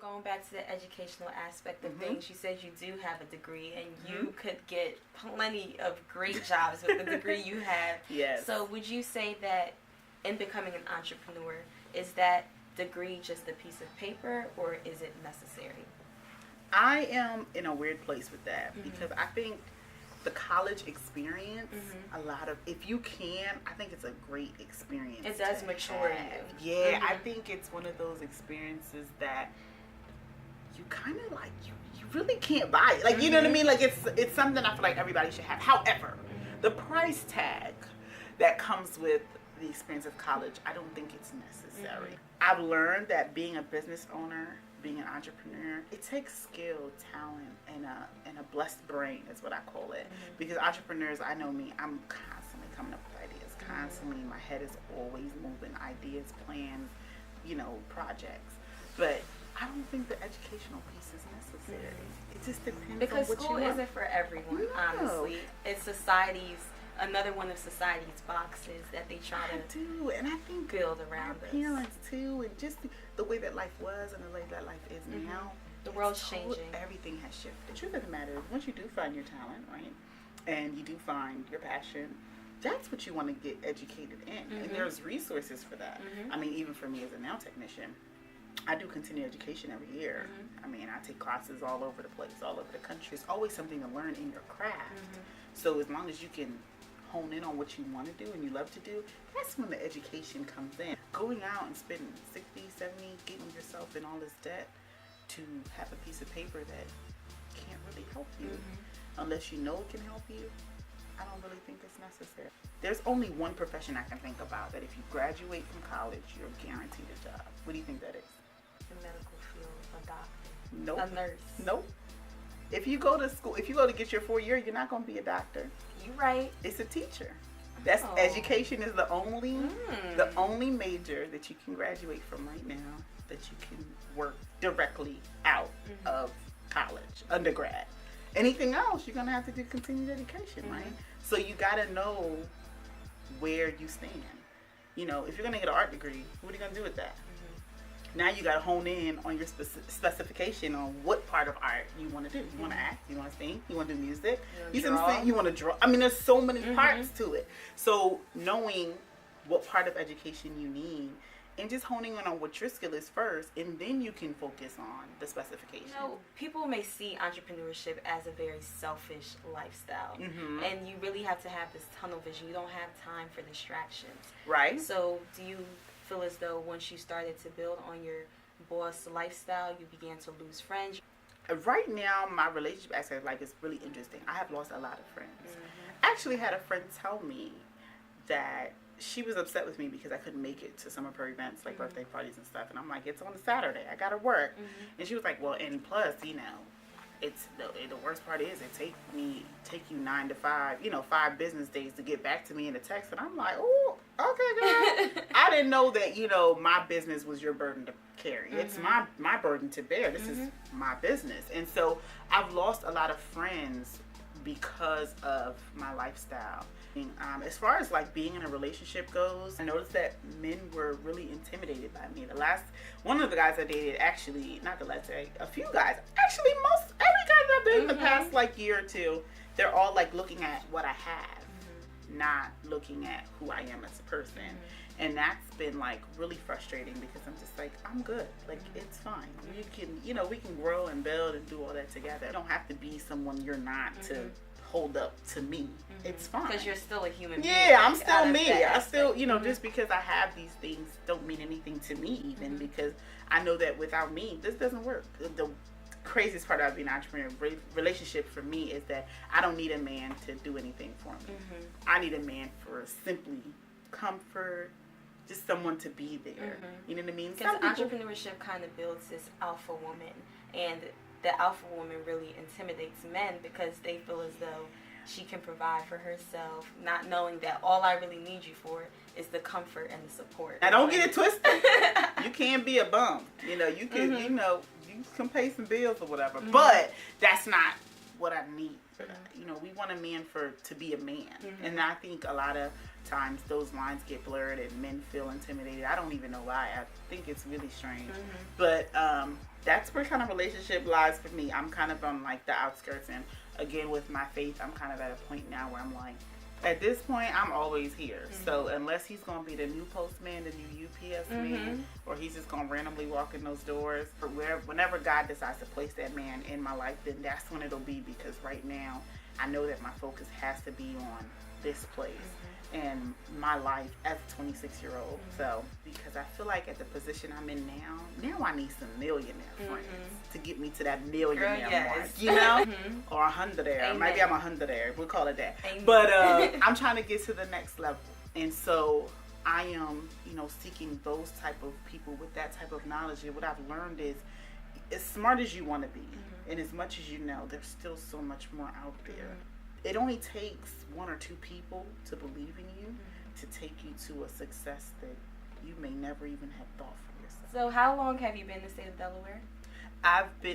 going back to the educational aspect of things, you said you do have a degree and you could get plenty of great jobs with the degree you have. Yes. So would you say that in becoming an entrepreneur, is that degree just a piece of paper or is it necessary? I am in a weird place with that because I think the college experience, a lot of, if you can, I think it's a great experience. It does mature you. Yeah, I think it's one of those experiences that you kind of like, you really can't buy it. Like, you know what I mean? Like, it's something I feel like everybody should have. However, the price tag that comes with the experience of college, I don't think it's necessary. I've learned that being a business owner, being an entrepreneur, it takes skill, talent, and a blessed brain is what I call it. Because entrepreneurs, I know me, I'm constantly coming up with ideas. Constantly, my head is always moving, ideas, plans, projects. But I don't think the educational piece is necessary. It just depends because on what school you want. isn't for everyone, honestly. It's another one of society's boxes that they try to and I think build around our us. parents too, and just the way that life was and the way that life is now. The world's changing. Everything has shifted. The truth of the matter is, once you do find your talent, right, and you do find your passion, that's what you want to get educated in, and there's resources for that. I mean, even for me as a nail technician, I do continuing education every year. I mean, I take classes all over the place, all over the country. There's always something to learn in your craft. So as long as you can hone in on what you want to do and you love to do, that's when the education comes in. Going out and spending 60, 70, getting yourself in all this debt to have a piece of paper that can't really help you unless you know it can help you, I don't really think it's necessary. There's only one profession I can think about that if you graduate from college, you're guaranteed a job. What do you think that is? The medical field, a doctor. Nope. A nurse. Nope. If you go to school, if you go to get your 4-year, you're not going to be a doctor. You're right. It's a teacher. That's education is the only major that you can graduate from right now that you can work directly out of college, undergrad. Anything else, you're going to have to do continued education, right? So you got to know where you stand. If you're going to get an art degree, what are you going to do with that? Now you got to hone in on your specification on what part of art you want to do. You want to act, you want to sing, you want to do music, you want to draw. I mean, there's so many parts to it. So knowing what part of education you need and just honing in on what your skill is first, and then you can focus on the specification. People may see entrepreneurship as a very selfish lifestyle, and you really have to have this tunnel vision. You don't have time for distractions. Right. So do you feel as though once you started to build on your boss lifestyle, you began to lose friends? Right now, my relationship aspect like is really interesting. I have lost a lot of friends. I actually had a friend tell me that she was upset with me because I couldn't make it to some of her events, like birthday parties and stuff. And I'm like, it's on a Saturday. I gotta work. And she was like, well, and plus, it's the worst part is it take you 9 to 5, 5 business days to get back to me in a text. And I'm like, oh, okay, girl. I didn't know that, my business was your burden to carry. It's my burden to bear. This is my business. And so I've lost a lot of friends because of my lifestyle. As far as like being in a relationship goes, I noticed that men were really intimidated by me. One of the guys I dated, actually, not the last day, a few guys, actually every guy I've dated in the past like year or two, they're all like looking at what I have, not looking at who I am as a person. And that's been like really frustrating because I'm just like, I'm good. Like, it's fine. You can, we can grow and build and do all that together. You don't have to be someone you're not to hold up to me. It's fine. Because you're still a human being. Yeah, I'm still me. I still, just because I have these things don't mean anything to me even because I know that without me, this doesn't work. The craziest part about being an entrepreneur relationship for me is that I don't need a man to do anything for me. I need a man for simply comfort, just someone to be there. You know what I mean? Because entrepreneurship kind of builds this alpha woman, and the alpha woman really intimidates men because they feel as though she can provide for herself, not knowing that all I really need you for is the comfort and the support. Now don't get it twisted. You can't be a bum. You can, you can pay some bills or whatever, but that's not what I need for that. We want a man to be a man. And I think a lot of times those lines get blurred and men feel intimidated. I don't even know why. I think it's really strange. But that's where kind of relationship lies for me. I'm kind of on like the outskirts, and again with my faith, I'm kind of at a point now where I'm like, at this point, I'm always here. So unless he's going to be the new postman, the new UPS man, or he's just going to randomly walk in those doors, or whenever God decides to place that man in my life, then that's when it'll be, because right now, I know that my focus has to be on this place and my life as a 26-year-old. So, because I feel like at the position I'm in now I need some millionaire friends to get me to that millionaire mark, you know? Or a hundredaire. Maybe I'm a hundredaire. We'll call it that. Amen. But I'm trying to get to the next level. And so I am, you know, seeking those type of people with that type of knowledge. And what I've learned is, as smart as you want to be, and as much as you know, there's still so much more out there. It only takes one or two people to believe in you to take you to a success that you may never even have thought for yourself. So how long have you been in the state of Delaware?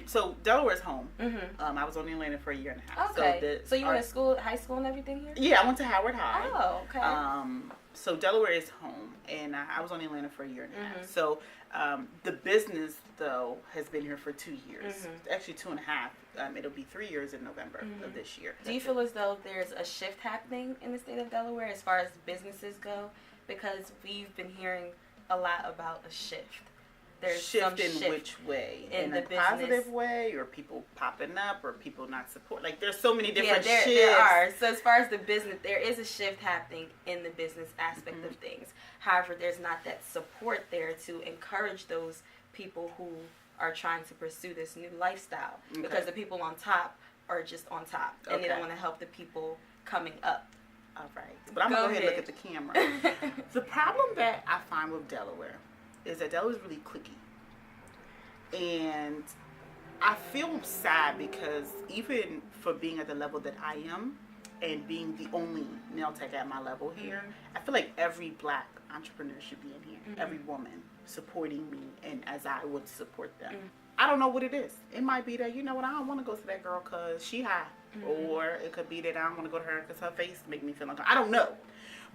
So Delaware's home. I was only in Atlanta for a year and a half. Okay. So you went to school, high school and everything here? Yeah, I went to Howard High. Oh, okay. So Delaware is home, and I was only in Atlanta for a year and a half. So the business, though, has been here for 2 years. Actually, 2.5. It'll be 3 years in November of this year. Do you feel as though there's a shift happening in the state of Delaware as far as businesses go? Because we've been hearing a lot about a shift. There's shift in which way? In a positive way, or people popping up, or people not support? Like, there's so many different shifts. There are. So as far as the business, there is a shift happening in the business aspect of things. However, there's not that support there to encourage those people who are trying to pursue this new lifestyle. Because the people on top are just on top, and they don't want to help the people coming up. All right. But I'm going to go ahead and look at the camera. The problem that I find with Delaware is that Delaware is really cliquey. And I feel sad because even for being at the level that I am and being the only nail tech at my level here, I feel like every black entrepreneur should be in here. Every woman supporting me, and as I would support them. I don't know what it is. It might be that, you know what, I don't want to go to that girl because she high. Or it could be that I don't want to go to her because her face make me feel uncomfortable. I don't know.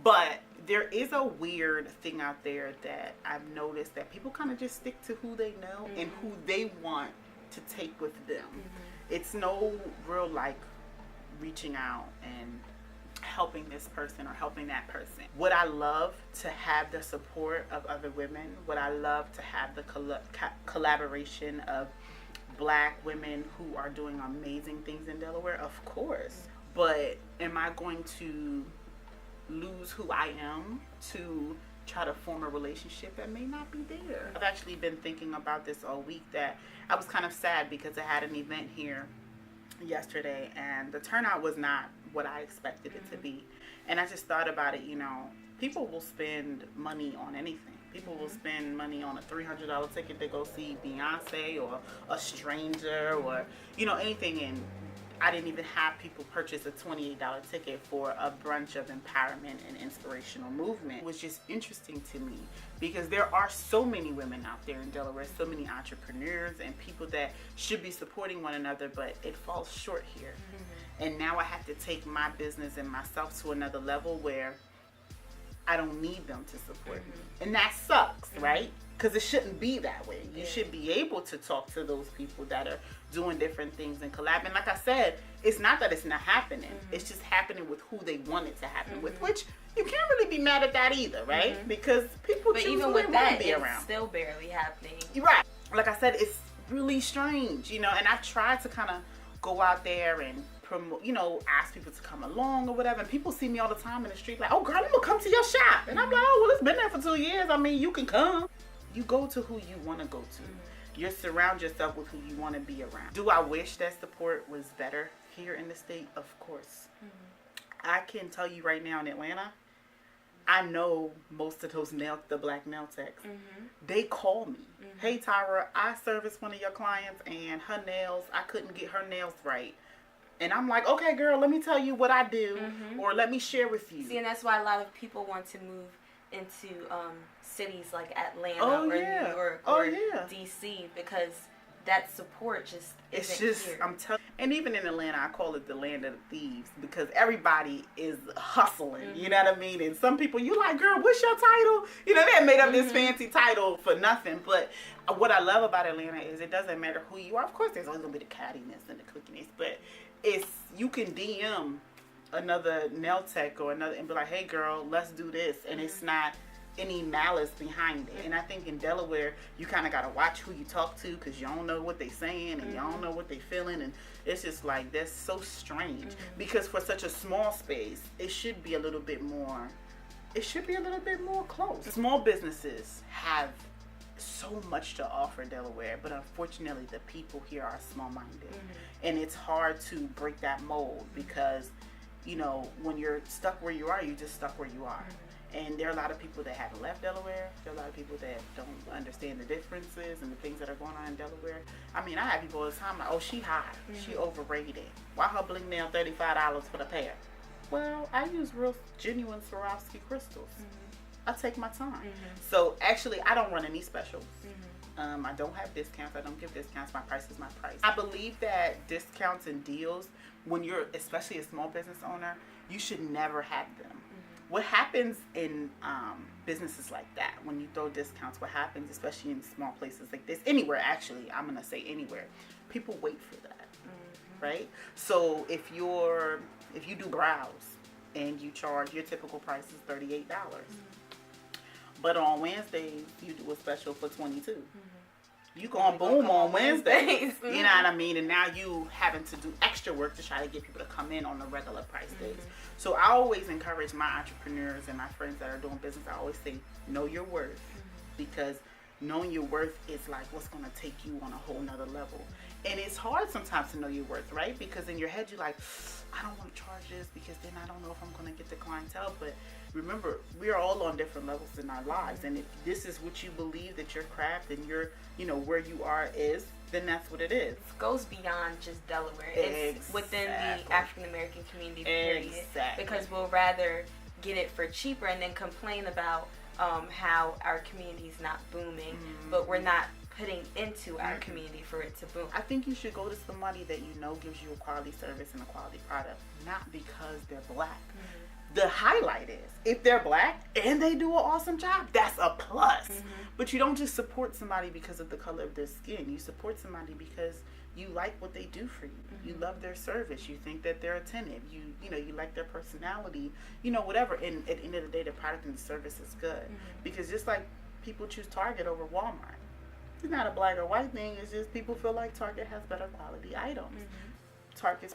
But there is a weird thing out there that I've noticed, that people kind of just stick to who they know and who they want to take with them. It's no real like reaching out and helping this person or helping that person. Would I love to have the support of other women? Would I love to have the collaboration of black women who are doing amazing things in Delaware? Of course. But am I going to lose who I am to try to form a relationship that may not be there? I've actually been thinking about this all week, that I was kind of sad because I had an event here yesterday and the turnout was not what I expected it to be. And I just thought about it, you know, people will spend money on anything. People will spend money on a $300 ticket to go see Beyonce or a stranger or, you know, anything. And I didn't even have people purchase a $28 ticket for a brunch of empowerment and inspirational movement. It was just interesting to me because there are so many women out there in Delaware, so many entrepreneurs and people that should be supporting one another, but it falls short here. And now I have to take my business and myself to another level where I don't need them to support me. And that sucks, right? Because it shouldn't be that way. You should be able to talk to those people that are doing different things and collab. And like I said, it's not that it's not happening. It's just happening with who they want it to happen with, which you can't really be mad at that either, right? Because people choose even who with they that, want to be it's around. still barely happening. You're right. Like I said, it's really strange, you know, and I've tried to kind of go out there and promote, you know, ask people to come along or whatever. And people see me all the time in the street like, oh girl, I'm gonna come to your shop. And I'm like, oh, well, it's been there for 2 years. I mean, you can come. You go to who you want to go to. You surround yourself with who you want to be around. Do I wish that support was better here in the state? Of course. I can tell you right now in Atlanta, I know most of those the black nail techs. They call me. Hey, Tahra, I service one of your clients and her nails, I couldn't get her nails right. And I'm like, okay, girl, let me tell you what I do, or let me share with you. See, and that's why a lot of people want to move into cities like Atlanta or New York or DC, because that support just it's isn't just here. I'm telling. And even in Atlanta, I call it the land of the thieves because everybody is hustling. You know what I mean? And some people, you like, girl, what's your title? You know, they made up this fancy title for nothing. But what I love about Atlanta is it doesn't matter who you are. Of course, there's always gonna be the cattiness and the cookiness, but it's you can DM another nail tech or another and be like, hey, girl, let's do this, and it's not any malice behind it. And I think in Delaware, you kind of got to watch who you talk to because you don't know what they saying and you don't know what they feeling, and it's just like that's so strange because for such a small space, it should be a little bit more close. Small businesses have so much to offer Delaware, but unfortunately the people here are small-minded, and it's hard to break that mold because, you know, when you're stuck where you are, you're just stuck where you are. And there are a lot of people that haven't left Delaware. There are a lot of people that don't understand the differences and the things that are going on in Delaware. I mean, I have people all the time like, oh, she high. She overrated. Why her bling nail $35 for the pair? Well, I use real genuine Swarovski crystals. I take my time. So actually, I don't run any specials. I don't have discounts. I don't give discounts. My price is my price. I believe that discounts and deals, when you're especially a small business owner, you should never have them. What happens in businesses like that, when you throw discounts, what happens, especially in small places like this, anywhere actually, I'm going to say anywhere, people wait for that, right? So if you do brows and you charge, your typical price is $38, but on Wednesdays, you do a special for $22. You going boom on Wednesdays. You know what I mean? And now you having to do extra work to try to get people to come in on the regular price days. So I always encourage my entrepreneurs and my friends that are doing business, I always say, know your worth. Because knowing your worth is like what's going to take you on a whole nother level. And it's hard sometimes to know your worth, right? Because in your head, you're like, I don't want to charge this because then I don't know if I'm going to get the clientele. But remember, we are all on different levels in our lives. And if this is what you believe that your craft and your, you know, where you are is, then that's what it is. It goes beyond just Delaware. It's within the African American community, period. Because we'll rather get it for cheaper and then complain about how our community is not booming, but we're not putting into our community for it to boom. I think you should go to somebody that you know gives you a quality service and a quality product, not because they're black. The highlight is if they're black and they do an awesome job, that's a plus. But you don't just support somebody because of the color of their skin. You support somebody because you like what they do for you. You love their service. You think that they're attentive. You know, you like their personality. You know, whatever. And at the end of the day, the product and the service is good. Because just like people choose Target over Walmart, it's not a black or white thing. It's just people feel like Target has better quality items. Target's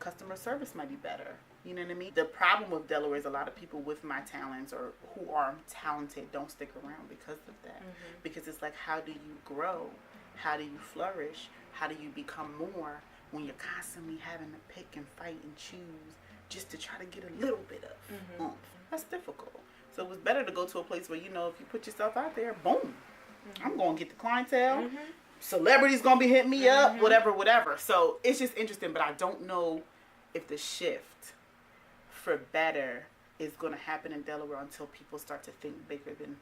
customer service might be better. You know what I mean? The problem with Delaware is a lot of people with my talents or who are talented don't stick around because of that. Because it's like, how do you grow? How do you flourish? How do you become more when you're constantly having to pick and fight and choose just to try to get a little bit of oomph? That's difficult. So it's better to go to a place where, you know, if you put yourself out there, boom, I'm going to get the clientele. Celebrities going to be hitting me up, whatever. So it's just interesting, but I don't know if the shift for better is going to happen in Delaware until people start to think bigger than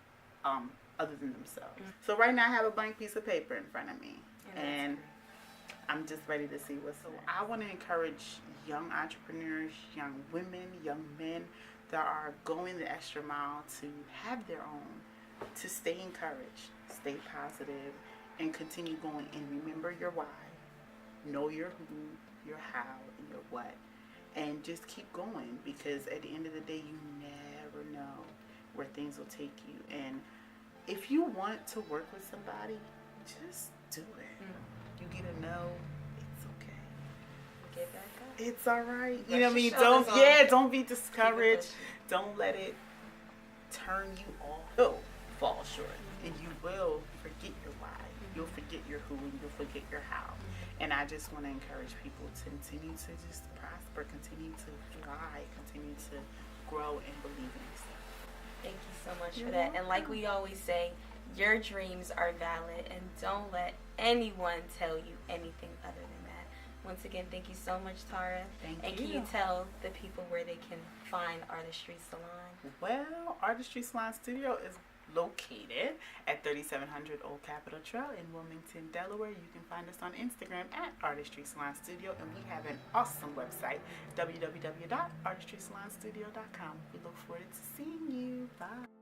other than themselves. So right now I have a blank piece of paper in front of me, and I'm just ready to see what's going on. I want to encourage young entrepreneurs, young women, young men that are going the extra mile to have their own, to stay encouraged, stay positive, and continue going, and remember your why. Know your who, your how, and your what. And just keep going, because at the end of the day, you never know where things will take you. And if you want to work with somebody, just do it. You get a no, it's okay. Get back up. It's all right. You know what I mean? Don't be discouraged. Don't let it turn you off. You'll fall short, and you will forget your why. You'll forget your who, and you'll forget your how. And I just want to encourage people to continue to just prosper, continue to fly, continue to grow and believe in yourself. Thank you so much for that. And like we always say, your dreams are valid, and don't let anyone tell you anything other than that. Once again, thank you so much, Tahra. Thank you. And can you tell the people where they can find Artistry Salon? Well, Artistry Salon Studio is located at 3700 Old Capitol Trail in Wilmington, Delaware. You can find us on Instagram at Artistry Salon Studio, and we have an awesome website, www.artistrysalonstudio.com. We look forward to seeing you. Bye.